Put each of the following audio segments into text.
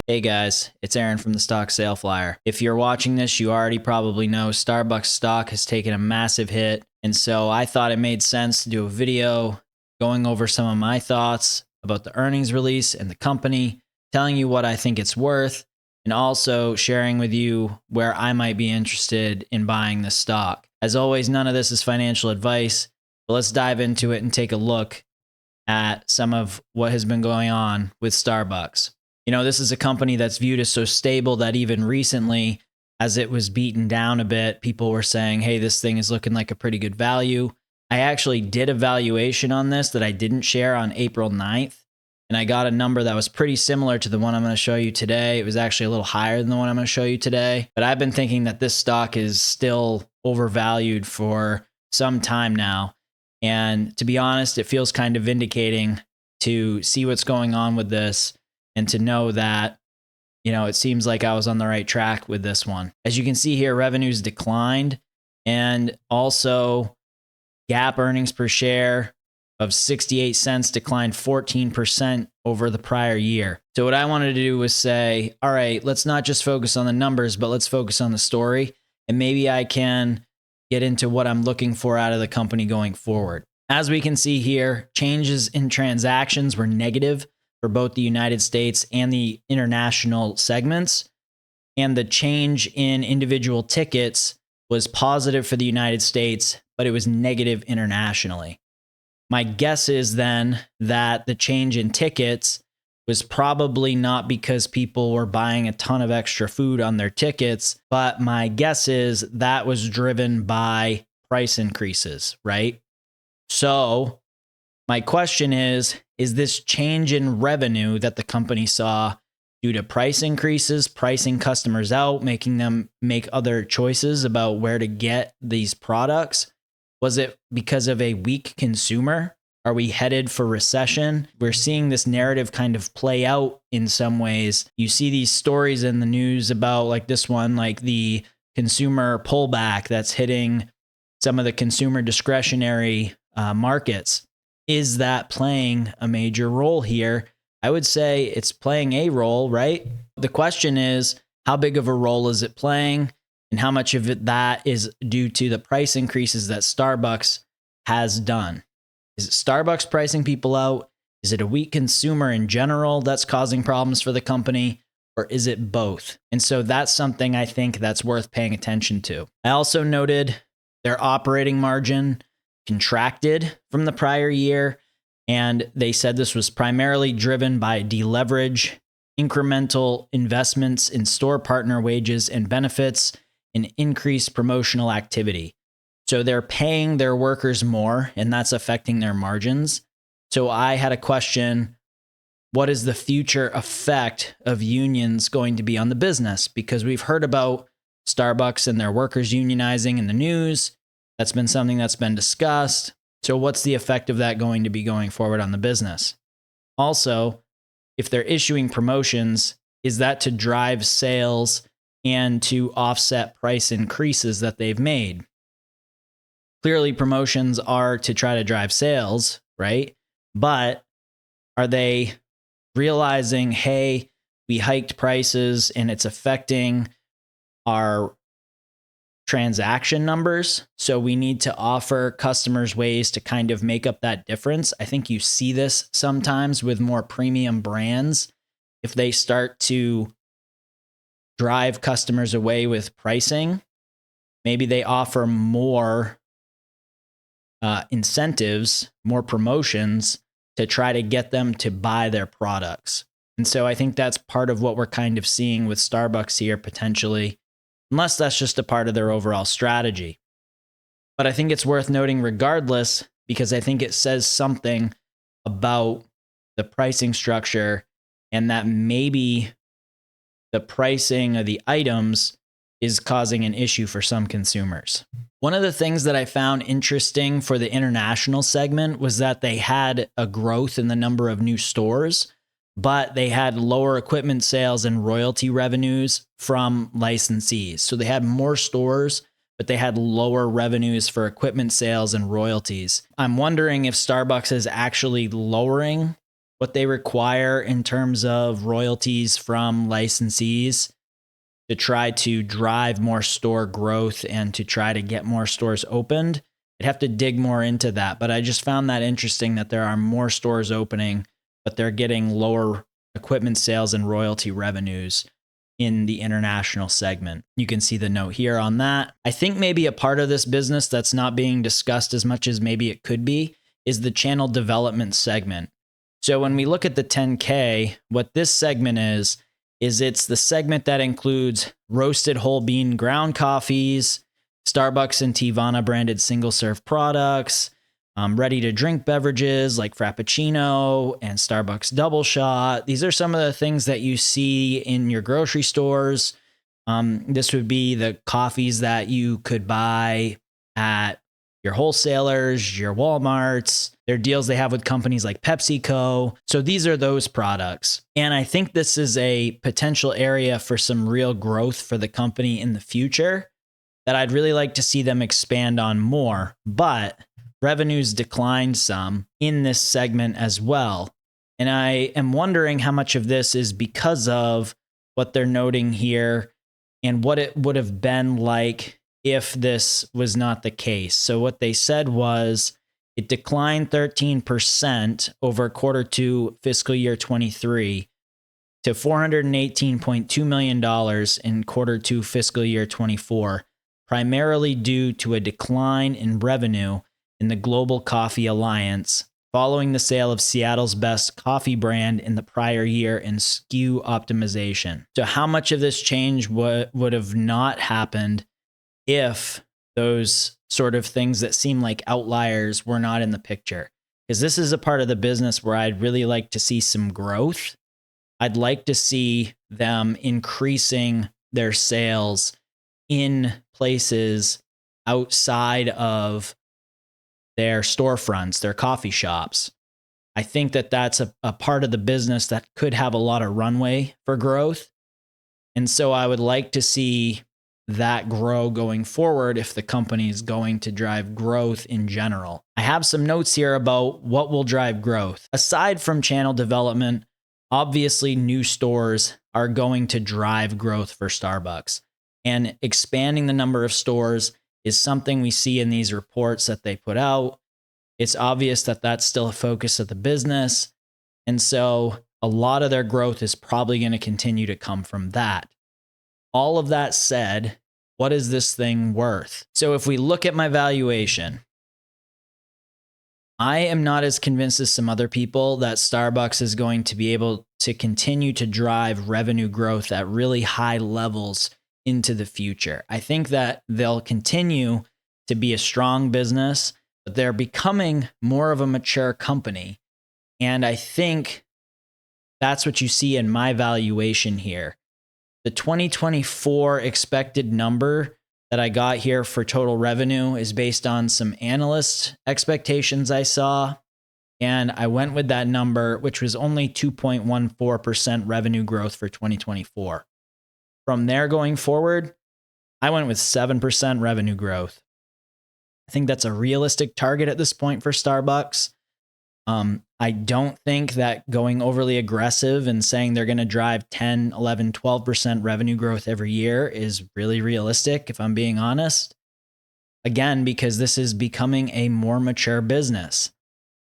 Hey guys, it's Aaron from the Stock Sale Flyer. If you're watching this, you already probably know Starbucks stock has taken a massive hit. And so I thought it made sense to do a video going over some of my thoughts about the earnings release and the company, telling you what I think it's worth, and also sharing with you where I might be interested in buying this stock. As always, none of this is financial advice, but let's dive into it and take a look at some of what has been going on with Starbucks. You know, this is a company that's viewed as so stable that even recently, as it was beaten down a bit, people were saying, hey, this thing is looking like a pretty good value. I actually did a valuation on this that I didn't share on April 9th, and I got a number that was pretty similar to the one I'm going to show you today. It was actually a little higher than the one I'm going to show you today, but I've been thinking that this stock is still overvalued for some time now. And to be honest, it feels kind of vindicating to see what's going on with this and to know that, you know, it seems like I was on the right track with this one. As you can see here, revenues declined, and also GAAP earnings per share of 68 cents declined 14% over the prior year. So what I wanted to do was say, all right, let's not just focus on the numbers, but let's focus on the story. And maybe I can get into what I'm looking for out of the company going forward. As we can see here, changes in transactions were negative for both the United States and the international segments. And the change in individual tickets was positive for the United States, but it was negative internationally. My guess is then that the change in tickets was probably not because people were buying a ton of extra food on their tickets, but my guess is that was driven by price increases, right? So my question is this change in revenue that the company saw due to price increases, pricing customers out, making them make other choices about where to get these products? Was it because of a weak consumer? Are we headed for recession? We're seeing this narrative kind of play out in some ways. You see these stories in the news about, like this one, like the consumer pullback that's hitting some of the consumer discretionary markets. Is that playing a major role here? I would say it's playing a role, right? The question is, how big of a role is it playing? And how much of it that is due to the price increases that Starbucks has done? Is it Starbucks pricing people out? Is it a weak consumer in general that's causing problems for the company? Or is it both? And so that's something I think that's worth paying attention to. I also noted their operating margin contracted from the prior year, and they said this was primarily driven by deleverage, incremental investments in store partner wages and benefits, and increased promotional activity. So they're paying their workers more, and that's affecting their margins. So I had a question, what is the future effect of unions going to be on the business? Because we've heard about Starbucks and their workers unionizing in the news. That's been something that's been discussed. So what's the effect of that going to be going forward on the business? Also, if they're issuing promotions, is that to drive sales and to offset price increases that they've made? Clearly, promotions are to try to drive sales, right? But are they realizing, hey, we hiked prices and it's affecting our transaction numbers, so we need to offer customers ways to kind of make up that difference? I think you see this sometimes with more premium brands. If they start to drive customers away with pricing, maybe they offer more incentives, more promotions to try to get them to buy their products. And so I think that's part of what we're kind of seeing with Starbucks here potentially, unless that's just a part of their overall strategy. But I think it's worth noting regardless, because I think it says something about the pricing structure and that maybe the pricing of the items is causing an issue for some consumers. One of the things that I found interesting for the international segment was that they had a growth in the number of new stores, but they had lower equipment sales and royalty revenues from licensees. So they had more stores, but they had lower revenues for equipment sales and royalties. I'm wondering if Starbucks is actually lowering what they require in terms of royalties from licensees to try to drive more store growth and to try to get more stores opened. I'd have to dig more into that, but I just found that interesting that there are more stores opening, but they're getting lower equipment sales and royalty revenues in the international segment. You can see the note here on that. I think maybe a part of this business that's not being discussed as much as maybe it could be is the channel development segment. So when we look at the 10K, what this segment is it's the segment that includes roasted whole bean ground coffees, Starbucks and Teavana branded single serve products, ready to drink beverages like Frappuccino and Starbucks Double Shot. These are some of the things that you see in your grocery stores. This would be the coffees that you could buy at your wholesalers, your Walmarts, their deals they have with companies like PepsiCo. So these are those products. And I think this is a potential area for some real growth for the company in the future that I'd really like to see them expand on more. But revenues declined some in this segment as well. And I am wondering how much of this is because of what they're noting here and what it would have been like if this was not the case. So what they said was it declined 13% over quarter two fiscal year 23 to $418.2 million in quarter two fiscal year 24, primarily due to a decline in revenue in the Global Coffee Alliance following the sale of Seattle's Best coffee brand in the prior year and SKU optimization. So how much of this change would have not happened if those sort of things that seem like outliers were not in the picture? Because this is a part of the business where I'd really like to see some growth. I'd like to see them increasing their sales in places outside of their storefronts, their coffee shops. I think that that's a part of the business that could have a lot of runway for growth. And so I would like to see that grow going forward if the company is going to drive growth in general. I have some notes here about what will drive growth. Aside from channel development, obviously new stores are going to drive growth for Starbucks. And expanding the number of stores is something we see in these reports that they put out. It's obvious that that's still a focus of the business. And so a lot of their growth is probably going to continue to come from that. All of that said, what is this thing worth? So if we look at my valuation, I am not as convinced as some other people that Starbucks is going to be able to continue to drive revenue growth at really high levels into the future. I think that they'll continue to be a strong business, but they're becoming more of a mature company. And I think that's what you see in my valuation here. The 2024 expected number that I got here for total revenue is based on some analyst expectations I saw. And I went with that number, which was only 2.14% revenue growth for 2024. From there going forward, I went with 7% revenue growth. I think that's a realistic target at this point for Starbucks. I don't think that going overly aggressive and saying they're going to drive 10, 11, 12% revenue growth every year is really realistic, if I'm being honest. Again, because this is becoming a more mature business.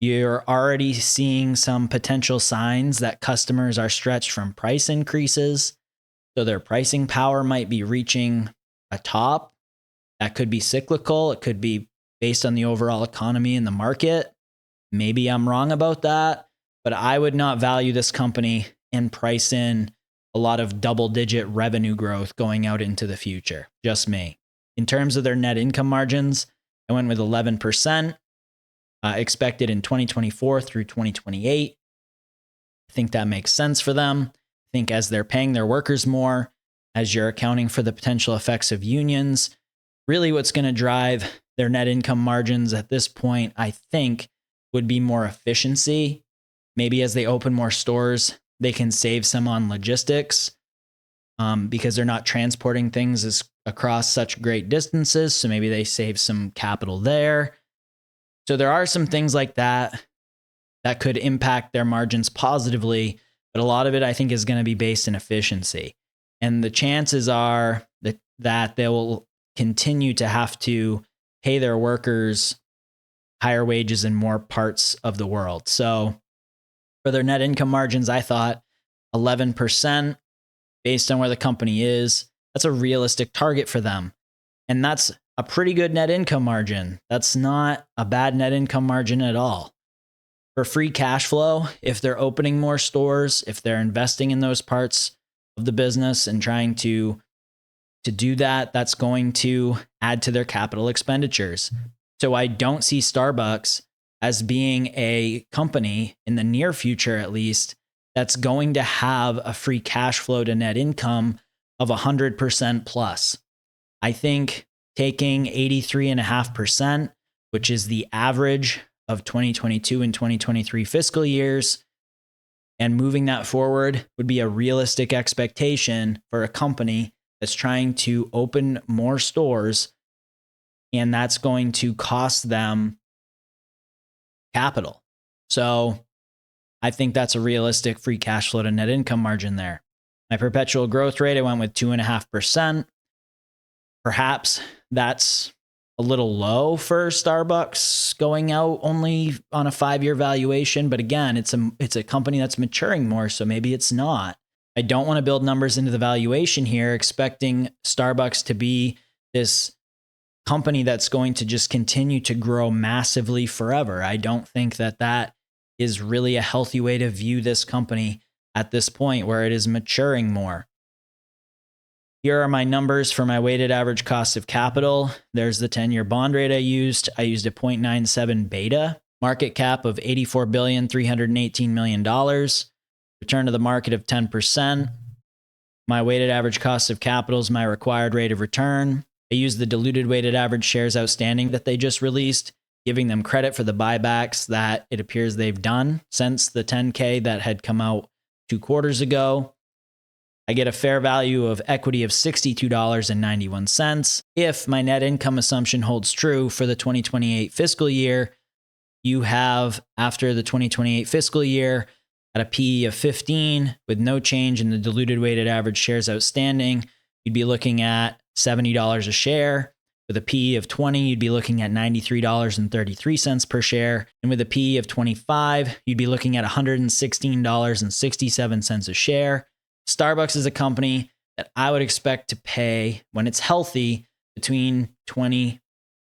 You're already seeing some potential signs that customers are stretched from price increases. So their pricing power might be reaching a top. That could be cyclical. It could be based on the overall economy and the market. Maybe I'm wrong about that, but I would not value this company and price in a lot of double-digit revenue growth going out into the future. Just me. In terms of their net income margins, I went with 11% expected in 2024 through 2028. I think that makes sense for them. I think as they're paying their workers more, as you're accounting for the potential effects of unions, really what's going to drive their net income margins at this point, I think, would be more efficiency. Maybe as they open more stores, they can save some on logistics because they're not transporting things across such great distances. So maybe they save some capital there. So there are some things like that. that could impact their margins positively, but a lot of it I think is going to be based in efficiency. And the chances are that they will continue to have to pay their workers higher wages in more parts of the world. So for their net income margins, I thought 11% based on where the company is. That's a realistic target for them. And that's a pretty good net income margin. That's not a bad net income margin at all. For free cash flow, if they're opening more stores, if they're investing in those parts of the business and trying to do that, that's going to add to their capital expenditures. So I don't see Starbucks as being a company in the near future, at least, that's going to have a free cash flow to net income of 100% plus. I think taking 83.5%, which is the average of 2022 and 2023 fiscal years, and moving that forward would be a realistic expectation for a company that's trying to open more stores, and that's going to cost them capital. So I think that's a realistic free cash flow to net income margin there. My perpetual growth rate, I went with 2.5%. Perhaps that's a little low for Starbucks going out only on a 5-year valuation. But again, it's a company that's maturing more, so maybe it's not. I don't want to build numbers into the valuation here, expecting Starbucks to be this company that's going to just continue to grow massively forever. I don't think that is really a healthy way to view this company at this point where it is maturing more. Here are my numbers for my weighted average cost of capital. There's the 10-year bond rate I used. I used a 0.97 beta, market cap of $84.318 billion, return to the market of 10%. My weighted average cost of capital is my required rate of return. I used the diluted weighted average shares outstanding that they just released, giving them credit for the buybacks that it appears they've done since the 10K that had come out 2 quarters ago. I get a fair value of equity of $62.91. If my net income assumption holds true for the 2028 fiscal year, you have, after the 2028 fiscal year, at a PE of 15 with no change in the diluted weighted average shares outstanding, you'd be looking at $70 a share. With a PE of 20, you'd be looking at $93.33 per share. And with a PE of 25, you'd be looking at $116.67 a share. Starbucks is a company that I would expect to pay, when it's healthy, between 20,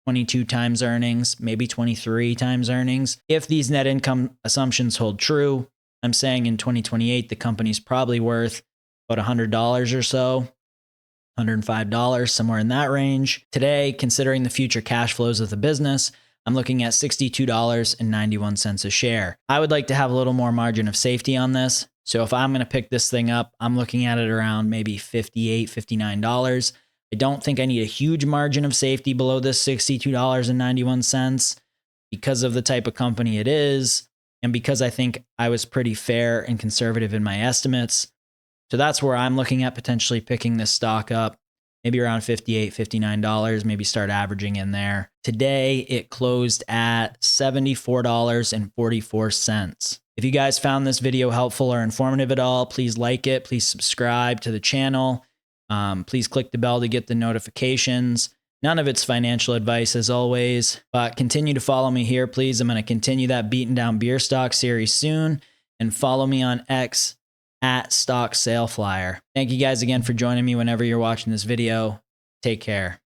22 times earnings, maybe 23 times earnings. If these net income assumptions hold true, I'm saying in 2028, the company's probably worth about $100 or so, $105, somewhere in that range. Today, considering the future cash flows of the business, I'm looking at $62.91 a share. I would like to have a little more margin of safety on this. So if I'm going to pick this thing up, I'm looking at it around maybe $58, $59. I don't think I need a huge margin of safety below this $62.91 because of the type of company it is, and because I think I was pretty fair and conservative in my estimates. So that's where I'm looking at potentially picking this stock up, maybe around $58, $59, maybe start averaging in there. Today, it closed at $74.44. If you guys found this video helpful or informative at all, please like it. Please subscribe to the channel. Please click the bell to get the notifications. None of it's financial advice, as always, but continue to follow me here, please. I'm going to continue that Beaten Down Beer Stock series soon, and follow me on X at Stock Sale Flyer. Thank you guys again for joining me whenever you're watching this video. Take care.